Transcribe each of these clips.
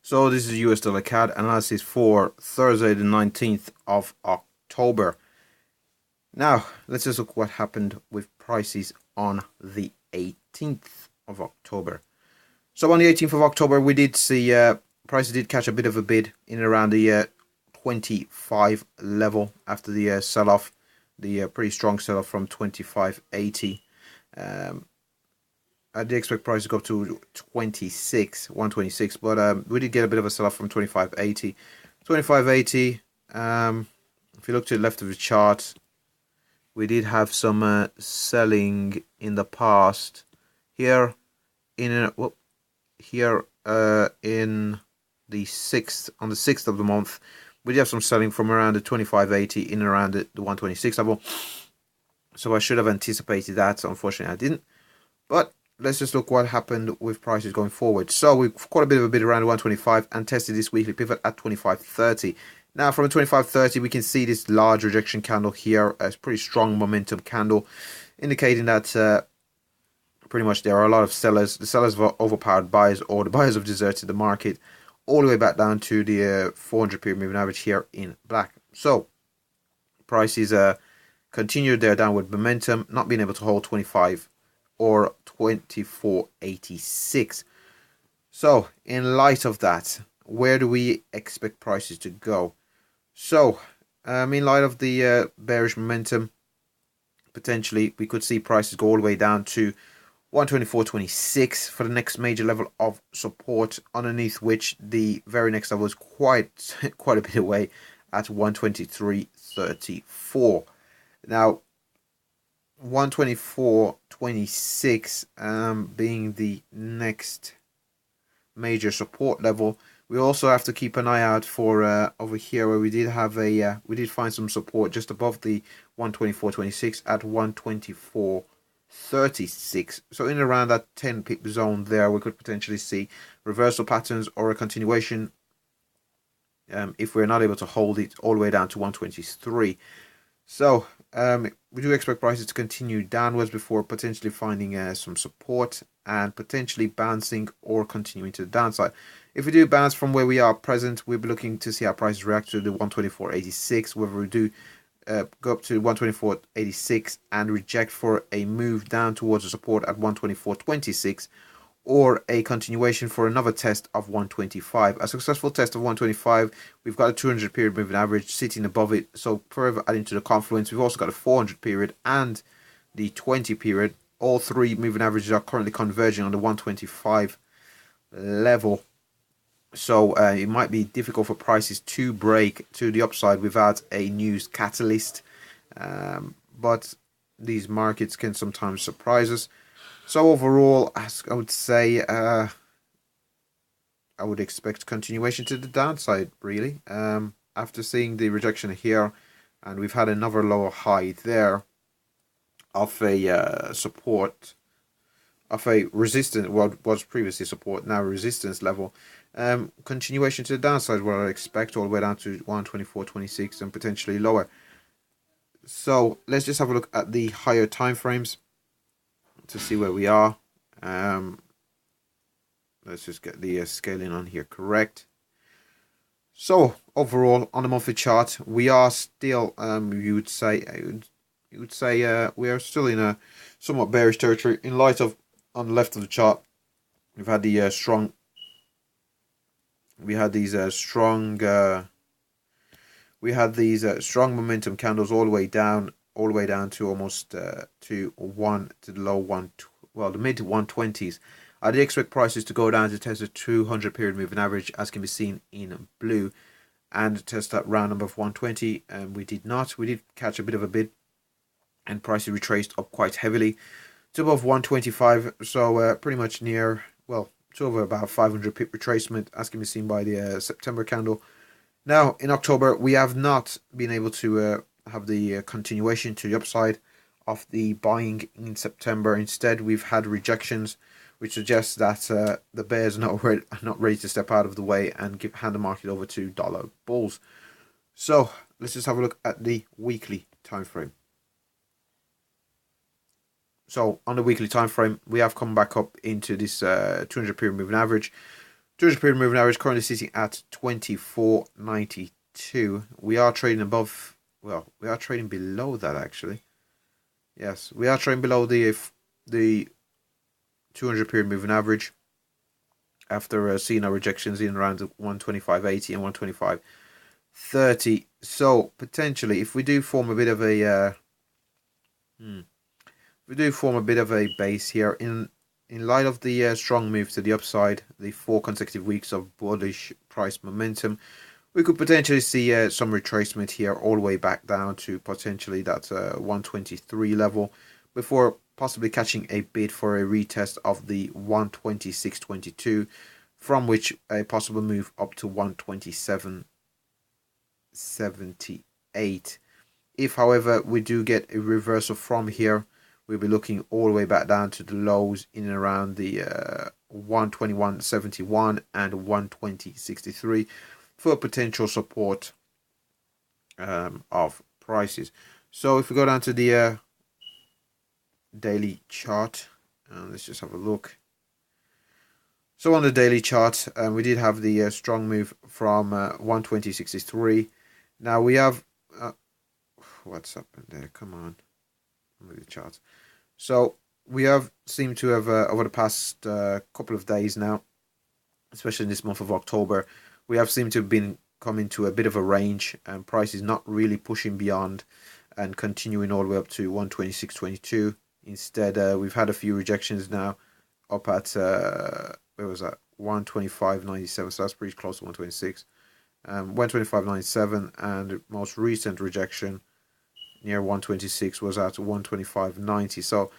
So this is USDCAD analysis for Thursday the 19th of October. Now, let's just look what happened with prices on the 18th of October. So on the 18th of October, we did see prices did catch a bit of a bid in and around the 25 level after the sell-off, the pretty strong sell-off from 25.80. I did expect prices to go up to 126, but we did get a bit of a sell-off from 25.80. 25.80, if you look to the left of the chart, we did have some selling in the past. Here in the 6th, on the 6th of the month, we did have some selling from around the 25.80 in and around the 126 level. So I should have anticipated that. Unfortunately, I didn't. But let's just look what happened with prices going forward. So we've caught a bit of a bid around 125 and tested this weekly pivot at 25.30. Now from 25.30, we can see this large rejection candle here, a pretty strong momentum candle, indicating that pretty much there are a lot of sellers. The sellers have overpowered buyers, or the buyers have deserted the market, all the way back down to the 400 period moving average here in black. So prices continued their downward momentum, not being able to hold 25 or 24.86. So in light of that, where do we expect prices to go? So in light of the bearish momentum, potentially we could see prices go all the way down to 124.26 for the next major level of support, underneath which the very next level is quite a bit away at 123.34. Now 124.26 being the next major support level. We also have to keep an eye out for over here, where we did have we did find some support just above the 124.26 at 124.36. So in and around that 10 pip zone there, we could potentially see reversal patterns or a continuation if we're not able to hold it all the way down to 123. So we do expect prices to continue downwards before potentially finding some support and potentially bouncing or continuing to the downside. If we do bounce from where we are present, we'll be looking to see how prices react to the 124.86, whether we do go up to 124.86 and reject for a move down towards the support at 124.26, or a continuation for another test of 125. A successful test of 125, we've got a 200 period moving average sitting above it, so further adding to the confluence, we've also got a 400 period and the 20 period. All three moving averages are currently converging on the 125 level. So it might be difficult for prices to break to the upside without a news catalyst. But these markets can sometimes surprise us. So overall, I would say I would expect continuation to the downside, really. After seeing the rejection here, and we've had another lower high there of a support, of a resistance, what was previously support, now resistance level. Continuation to the downside, what I expect, all the way down to 124.26 and potentially lower. So let's just have a look at the higher time frames to see where we are. Let's just get the scaling on here correct. So overall, on the monthly chart, we are still, you would say we are still in a somewhat bearish territory. In light of, on the left of the chart, we've had the strong. We had these strong momentum candles all the way down to almost to the low one, well, the mid 120s. I did expect prices to go down to test the 200 period moving average, as can be seen in blue, and test that round number of 120, and we did not. We did catch a bit of a bid, and prices retraced up quite heavily to above 125. So pretty much near, well, to over about 500 pip retracement, as can be seen by the September candle. Now in October, we have not been able to have the continuation to the upside of the buying in September. Instead, we've had rejections, which suggests that the bears are not ready to step out of the way and hand the market over to dollar bulls. So let's just have a look at the weekly time frame. So on the weekly time frame, we have come back up into this 200 period moving average. 200 period moving average currently sitting at 24.92. We are trading above, well, we are trading below that actually. Yes, we are trading below the 200 period moving average after seeing our rejections in around 125.80 and 125.30. So potentially, if we do form a bit of a base here in light of the strong move to the upside, the 4 consecutive weeks of bullish price momentum, we could potentially see some retracement here all the way back down to potentially that 123 level before possibly catching a bid for a retest of the 126.22, from which a possible move up to 127.78. If, however, we do get a reversal from here, we'll be looking all the way back down to the lows in and around the 121.71 and 120.63 for potential support of prices. So if we go down to the daily chart, let's just have a look. So on the daily chart, we did have the strong move from 120.63. Now we have what's happened there? Come on, with the charts. So we have seemed to have over the past couple of days now, especially in this month of October, we have seemed to have been coming to a bit of a range, and price is not really pushing beyond and continuing all the way up to 126.22. Instead, we've had a few rejections now up at where was that, 125.97, so that's pretty close to 126. 125.97, and most recent rejection near 126 was at 125.90. So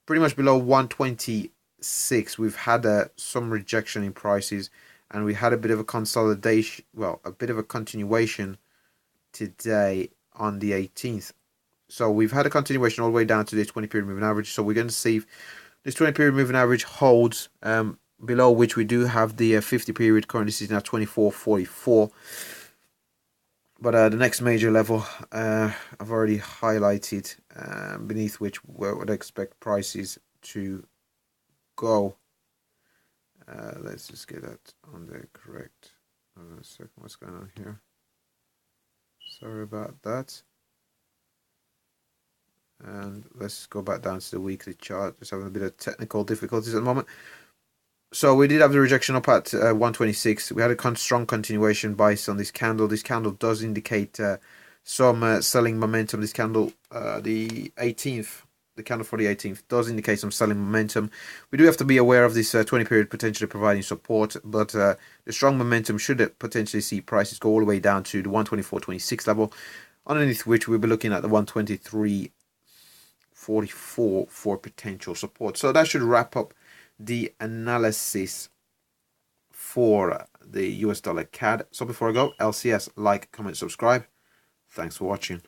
pretty much below 126, we've had some rejection in prices, and we had a bit of a consolidation, well, a bit of a continuation today on the 18th. So we've had a continuation all the way down to the 20 period moving average. So we're going to see if this 20 period moving average holds, below which we do have the 50 period currently sitting at 24.44. But the next major level I've already highlighted, beneath which we would expect prices to go. Let's just get that on the correct. Hold on a second, what's going on here? Sorry about that. And let's go back down to the weekly chart. Just having a bit of technical difficulties at the moment. So we did have the rejection up at 126. We had a strong continuation bias on this candle. This candle does indicate some selling momentum. This candle, the 18th, the candle for the 18th, does indicate some selling momentum. We do have to be aware of this 20 period potentially providing support, but the strong momentum should potentially see prices go all the way down to the 124.26 level, underneath which we'll be looking at the 123.44 for potential support. So that should wrap up the analysis for the US dollar CAD. So before I go, LCS, like, comment, subscribe. Thanks for watching.